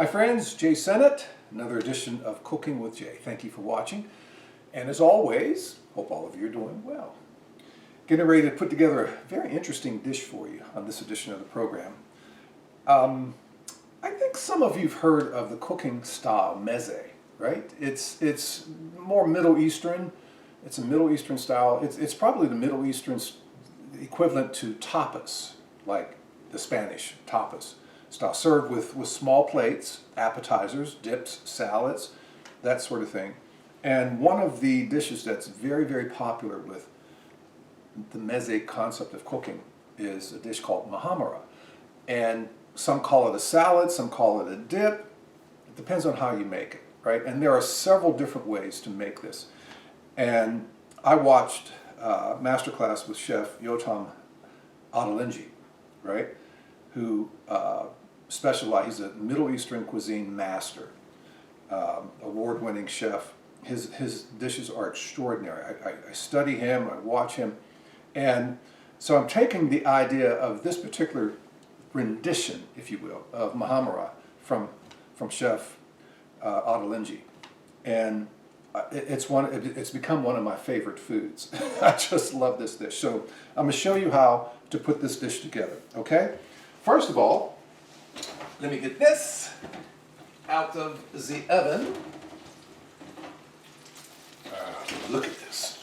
Hi friends, Jay Sennett, another edition of Cooking with Jay. Thank you for watching. And as always, hope all of you are doing well. Getting ready to put together a very interesting dish for you on this edition of the program. I think some of you have heard of the cooking style Mezze, right? It's more Middle Eastern. It's a Middle Eastern style. It's probably the Middle Eastern equivalent to tapas, like the Spanish tapas style, served with small plates, appetizers, dips, salads, that sort of thing. And one of the dishes that's very, very popular with the Mezze concept of cooking is a dish called Muhammara. And some call it a salad, some call it a dip. It depends on how you make it, right? And there are several different ways to make this. And I watched a masterclass with Chef Yotam Adelinji, right? Who he's a Middle Eastern cuisine master, award-winning chef. His dishes are extraordinary. I study him, I watch him, and so I'm taking the idea of this particular rendition, if you will, of Muhammara from Chef Adelinji, and it's become one of my favorite foods. I just love this dish. So I'm going to show you how to put this dish together. Okay, first of all, let me get this out of the oven. Look at this.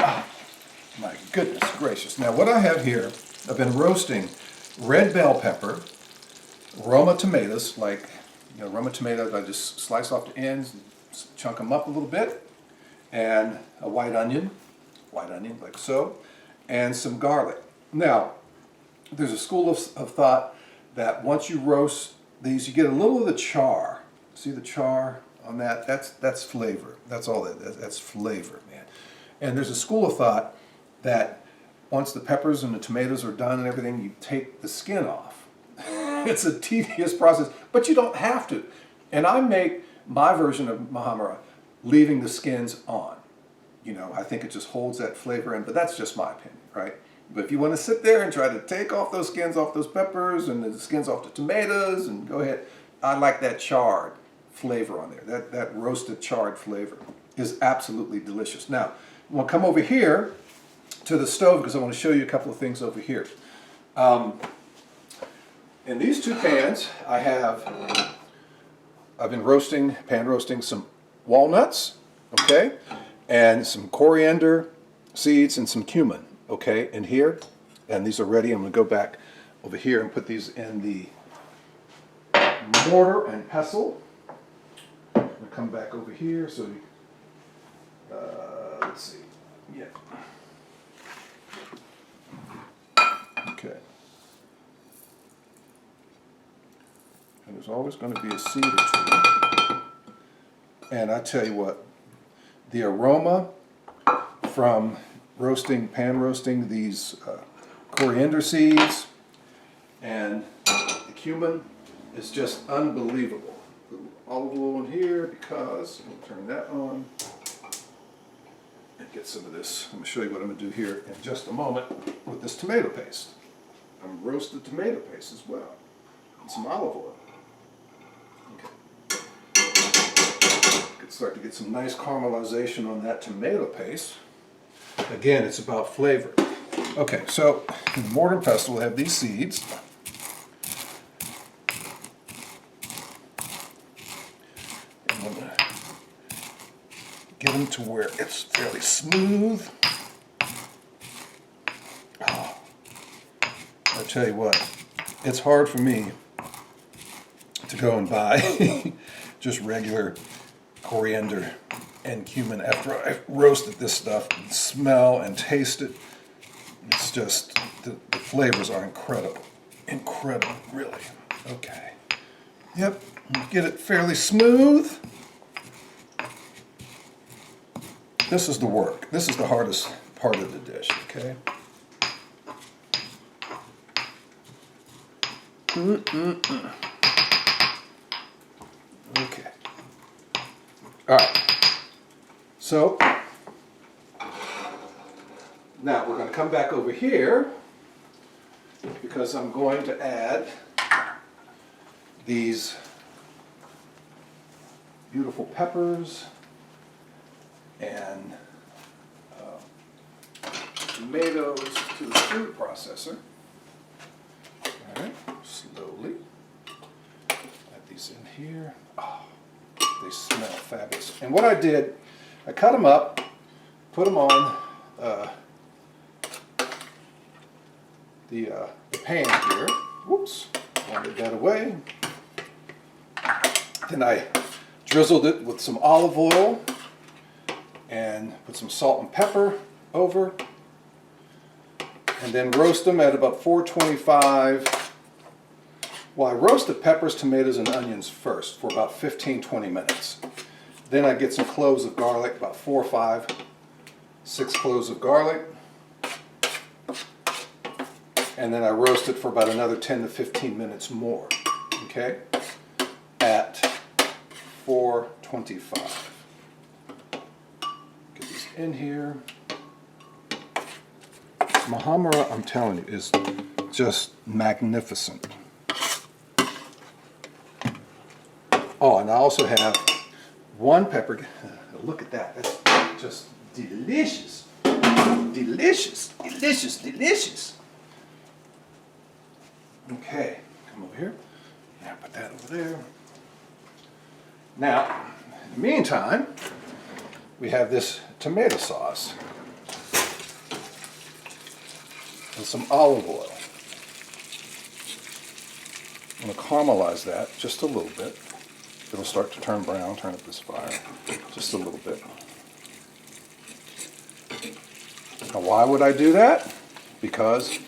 My goodness gracious. Now what I have here, I've been roasting red bell pepper, Roma tomatoes, Roma tomatoes, I just slice off the ends, chunk them up a little bit, and a white onion like so, and some garlic. Now, there's a school of thought that once you roast these, you get a little of the char. See the char on that? That's flavor. That's all that's flavor, man. And there's a school of thought that once the peppers and the tomatoes are done and everything, you take the skin off. It's a tedious process, but you don't have to. And I make my version of Muhammara leaving the skins on. You know, I think it just holds that flavor in, but that's just my opinion, right? But if you want to sit there and try to take off those skins off those peppers and the skins off the tomatoes, and go ahead, I like that charred flavor on there. That roasted charred flavor is absolutely delicious. Now, I want to come over here to the stove because I want to show you a couple of things over here. In these two pans, I've been pan roasting some walnuts, okay, and some coriander seeds and some cumin, okay, in here. And these are ready. I'm going to go back over here and put these in the mortar and pestle. I'm going to come back over here. So, let's see. Yeah. Okay. And there's always going to be a seed or two. And I tell you what, the aroma from pan roasting these coriander seeds and the cumin is just unbelievable. A little olive oil in here because, we'll turn that on and get some of this. I'm going to show you what I'm going to do here in just a moment with this tomato paste. I'm roasted tomato paste as well, and some olive oil. Start to get some nice caramelization on that tomato paste. Again, it's about flavor. Okay, so in the mortar and pestle, we'll have these seeds. And I'm going to get them to where it's fairly smooth. Oh, I'll tell you what, it's hard for me to go and buy just regular coriander and cumin after I've roasted this stuff and smell and taste it. It's just, the flavors are incredible. Incredible, really. Okay. Yep, get it fairly smooth. This is the work. This is the hardest part of the dish, okay? Okay. All right. So, now we're going to come back over here because I'm going to add these beautiful peppers and tomatoes to the food processor. All right, slowly add these in here. Oh, they smell fabulous. And what I did, I cut them up, put them on the pan here. Whoops, wanted that away. Then I drizzled it with some olive oil and put some salt and pepper over, and then roast them at about 425. Well, I roast the peppers, tomatoes, and onions first for about 15-20 minutes. Then I get some cloves of garlic, about 4 or 5, 6 cloves of garlic. And then I roast it for about another 10 to 15 minutes more, okay, at 425. Get these in here. Muhammara, I'm telling you, is just magnificent. Oh, and I also have one pepper. Look at that. That's just delicious. Delicious, delicious, delicious. Okay, come over here. Yeah, put that over there. Now, in the meantime, we have this tomato sauce and some olive oil. I'm going to caramelize that just a little bit. It'll start to turn brown. Turn up this fire just a little bit. Now, why would I do that? Because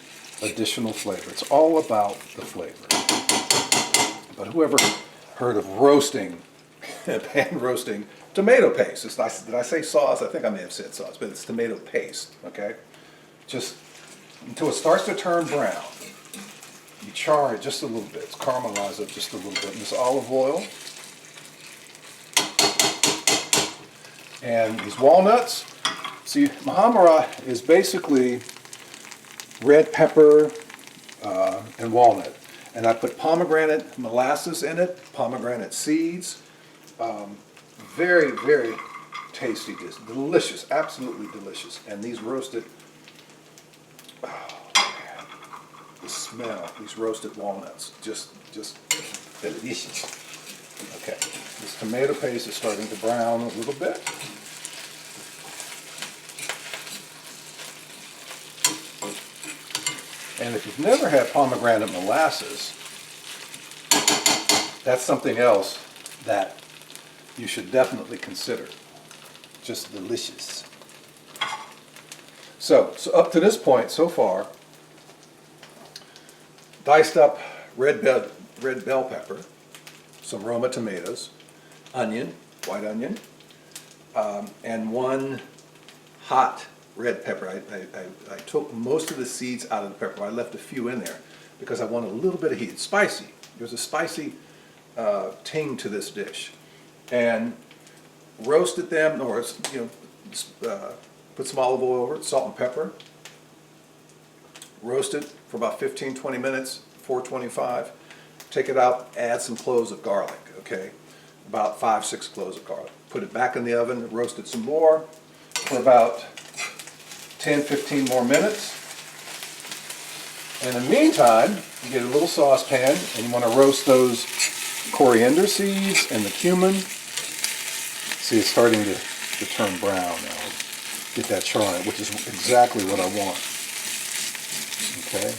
additional flavor. It's all about the flavor. But whoever heard of roasting, pan roasting tomato paste? Did I say sauce? I think I may have said sauce, but it's tomato paste, okay? Just until it starts to turn brown. You char it just a little bit. Caramelize it just a little bit in this olive oil. And these walnuts. See, Muhammara is basically red pepper and walnut. And I put pomegranate molasses in it, pomegranate seeds. Very, very tasty dish. Delicious, absolutely delicious. And these roasted, oh man, the smell, these roasted walnuts, just delicious. Okay, this tomato paste is starting to brown a little bit. And if you've never had pomegranate molasses, that's something else that you should definitely consider. Just delicious. So up to this point so far, diced up red bell pepper, some Roma tomatoes, onion, white onion, and one hot red pepper. I took most of the seeds out of the pepper. I left a few in there because I want a little bit of heat. It's spicy. There's a spicy ting to this dish. And roasted them, or put some olive oil over it, salt and pepper. Roast it for about 15-20 minutes, 425. Take it out, add some cloves of garlic, okay? About 5-6 cloves of garlic. Put it back in the oven, roast it some more for about 10-15 more minutes. In the meantime, you get a little saucepan and you want to roast those coriander seeds and the cumin. See, it's starting to turn brown now. Get that char in it, which is exactly what I want. Okay.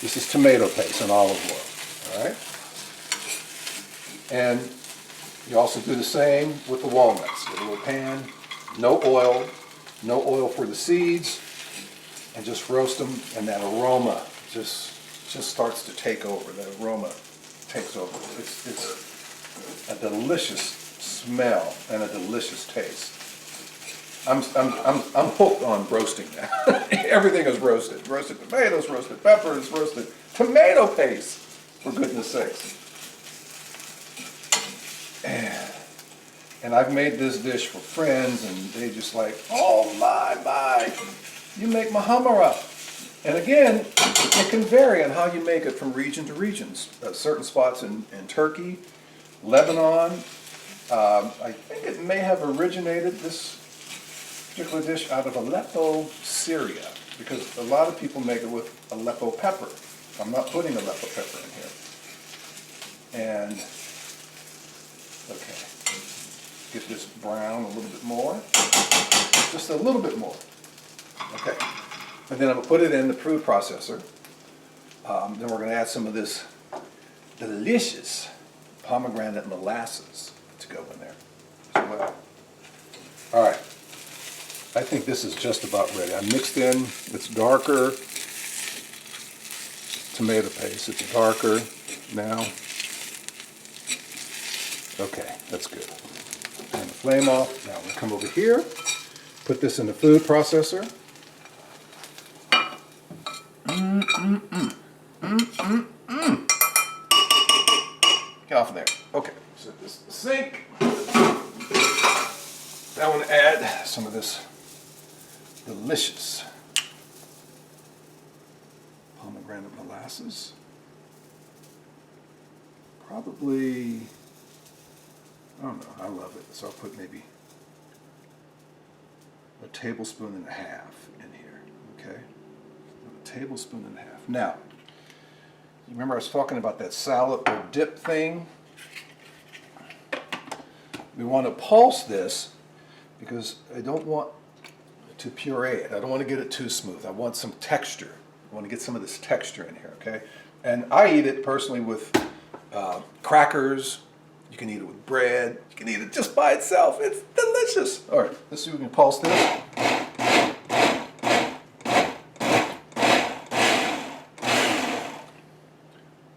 This is tomato paste and olive oil. All right. And you also do the same with the walnuts. Get a little pan, no oil for the seeds, and just roast them, and that aroma just starts to take over. That aroma takes over. It's a delicious smell and a delicious taste. I'm hooked on roasting now. Everything is roasted. Roasted tomatoes, roasted peppers, roasted tomato paste, for goodness sakes. And I've made this dish for friends, and they just like, oh my, you make Muhammara. And again, it can vary on how you make it from region to region. Certain spots in Turkey Lebanon. I think it may have originated, this particular dish, out of Aleppo, Syria, because a lot of people make it with Aleppo pepper. I'm not putting Aleppo pepper in here. And, okay, get this brown a little bit more, just a little bit more. Okay, and then I'm gonna put it in the food processor. Then we're gonna add some of this delicious pomegranate molasses to go in there as well. All right, I think this is just about ready. I mixed in, it's darker tomato paste. It's darker now. Okay, that's good. Turn the flame off. Now we'll come over here, put this in the food processor. Get off of there. Okay, set this in the sink. Now I want to add some of this delicious pomegranate molasses. Probably, I don't know, I love it. So I'll put maybe a tablespoon and a half in here, okay? A tablespoon and a half. Now, you remember I was talking about that salad or dip thing? We want to pulse this because I don't want to puree it. I don't want to get it too smooth. I want some texture. I want to get some of this texture in here, okay? And I eat it personally with crackers. You can eat it with bread. You can eat it just by itself. It's delicious. All right, let's see if we can pulse this.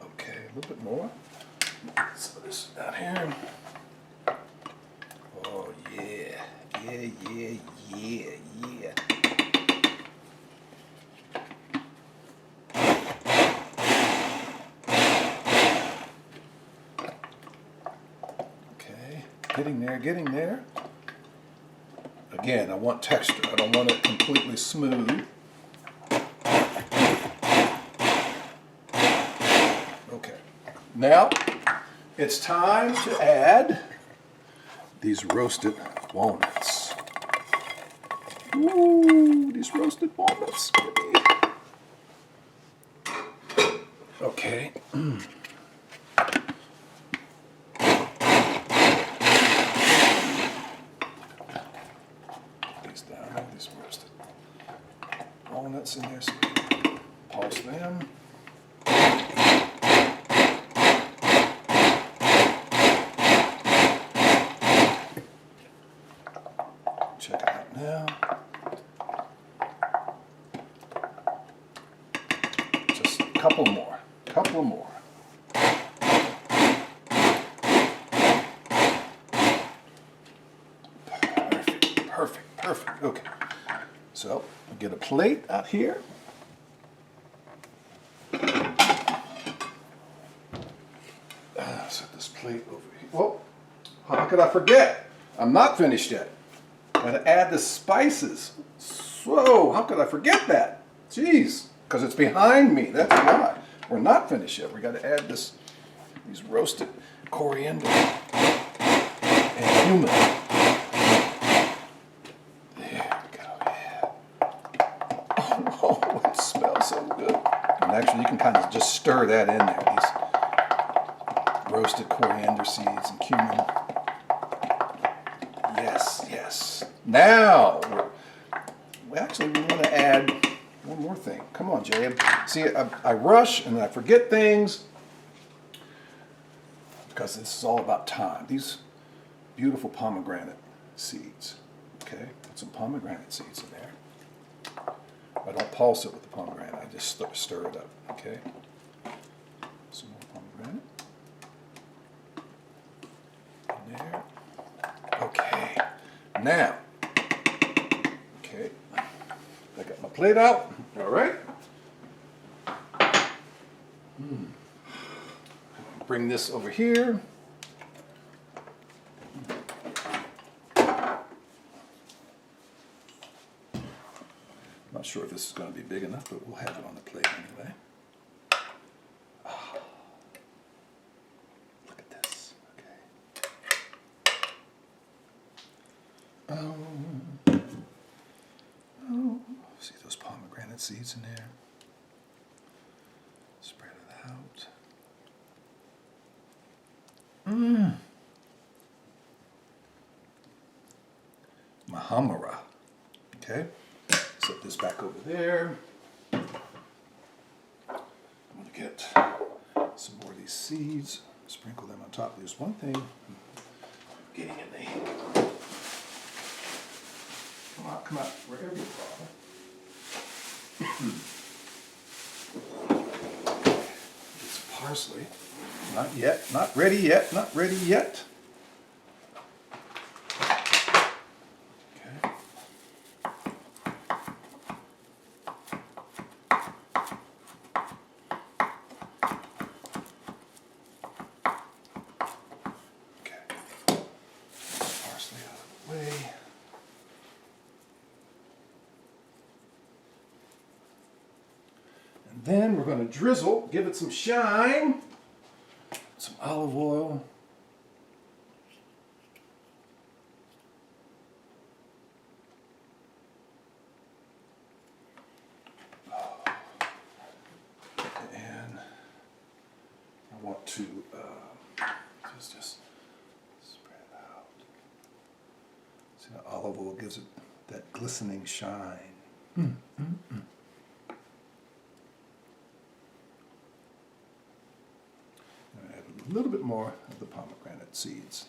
Okay, a little bit more. Some of this down here. Oh, yeah. Yeah, yeah, yeah, yeah. Okay, getting there, getting there. Again, I want texture. I don't want it completely smooth. Okay, now it's time to add these roasted walnuts. Ooh, these roasted walnuts. Okay. These down, these roasted walnuts in there. So pulse them. Check it out now. Just a couple more. Couple more. Perfect, perfect, perfect. Okay. So we get a plate out here. Set this plate over here. Whoa! How could I forget? I'm not finished yet. Gotta add the spices. Whoa! How could I forget that? Jeez, because it's behind me. That's why. We're not finished yet. We got to add these roasted coriander and cumin. There we go. Yeah. Oh, it smells so good. And actually, you can kind of just stir that in there. These roasted coriander seeds and cumin. Yes, yes. Now, we want to add one more thing. Come on, Jay. See, I rush and I forget things because this is all about time. These beautiful pomegranate seeds. Okay, put some pomegranate seeds in there. I don't pulse it with the pomegranate. I just stir it up. Okay. Some more pomegranate. In there. Okay. Now. Okay. I got my plate out. All right. Bring this over here. Not sure if this is going to be big enough, but we'll have it on the plate anyway. Oh. Look at this. Okay. seeds in there. Spread it out. Muhammara. Okay, set this back over there. I'm going to get some more of these seeds, sprinkle them on top. There's one thing I'm getting in the... Come out, wherever you are. Get some parsley. Not yet, not ready yet, not ready yet. Okay. Okay. Parsley out of the way. Then we're going to drizzle, give it some shine, some olive oil. And I want to just spread it out. See, the olive oil gives it that glistening shine. A little bit more of the pomegranate seeds.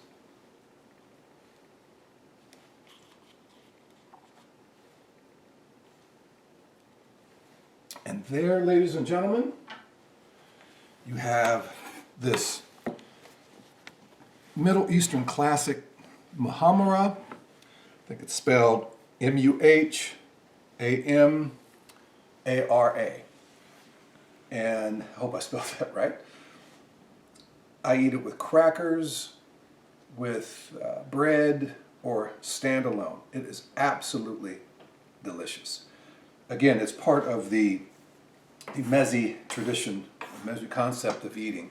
And there, ladies and gentlemen, you have this Middle Eastern classic Muhammara. I think it's spelled Muhamara. And I hope I spelled that right. I eat it with crackers, with bread, or standalone. It is absolutely delicious. Again, it's part of the Mezze tradition, the Mezze concept of eating,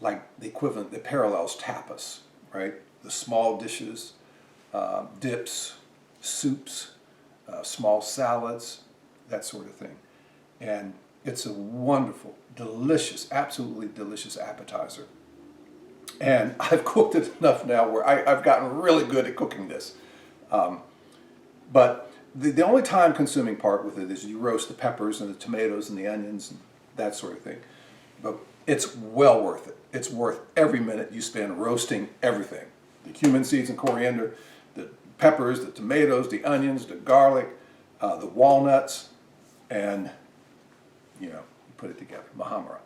like the equivalent, the parallels tapas, right? The small dishes, dips, soups, small salads, that sort of thing. And it's a wonderful, delicious, absolutely delicious appetizer. And I've cooked it enough now where I've gotten really good at cooking this. But the only time consuming part with it is you roast the peppers and the tomatoes and the onions and that sort of thing. But it's well worth it. It's worth every minute you spend roasting everything. The cumin seeds and coriander, the peppers, the tomatoes, the onions, the garlic, the walnuts, and you put it together. Muhammara.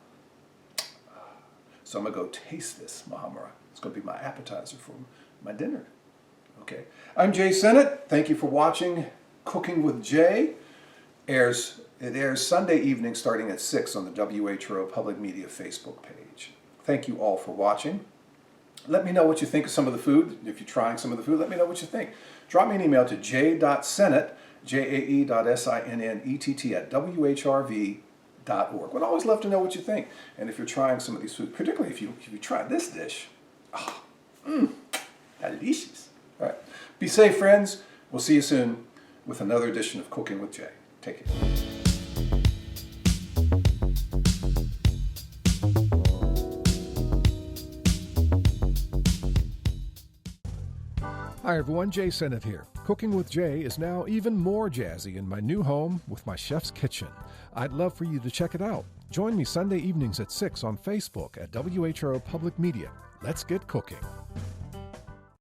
So I'm going to go taste this Muhammara. It's going to be my appetizer for my dinner. Okay. I'm Jay Sennett. Thank you for watching Cooking with Jay. It airs Sunday evening starting at 6 on the WHRO Public Media Facebook page. Thank you all for watching. Let me know what you think of some of the food. If you're trying some of the food, let me know what you think. Drop me an email to j.sennett, jae.sinnett at whrv.org. Would always love to know what you think. And if you're trying some of these foods, particularly if you try this dish, delicious. All right. Be safe, friends. We'll see you soon with another edition of Cooking with Jay. Take care. Hi everyone, Jay Sennett here. Cooking with Jay is now even more jazzy in my new home with my chef's kitchen. I'd love for you to check it out. Join me Sunday evenings at 6 on Facebook at WHRO Public Media. Let's get cooking.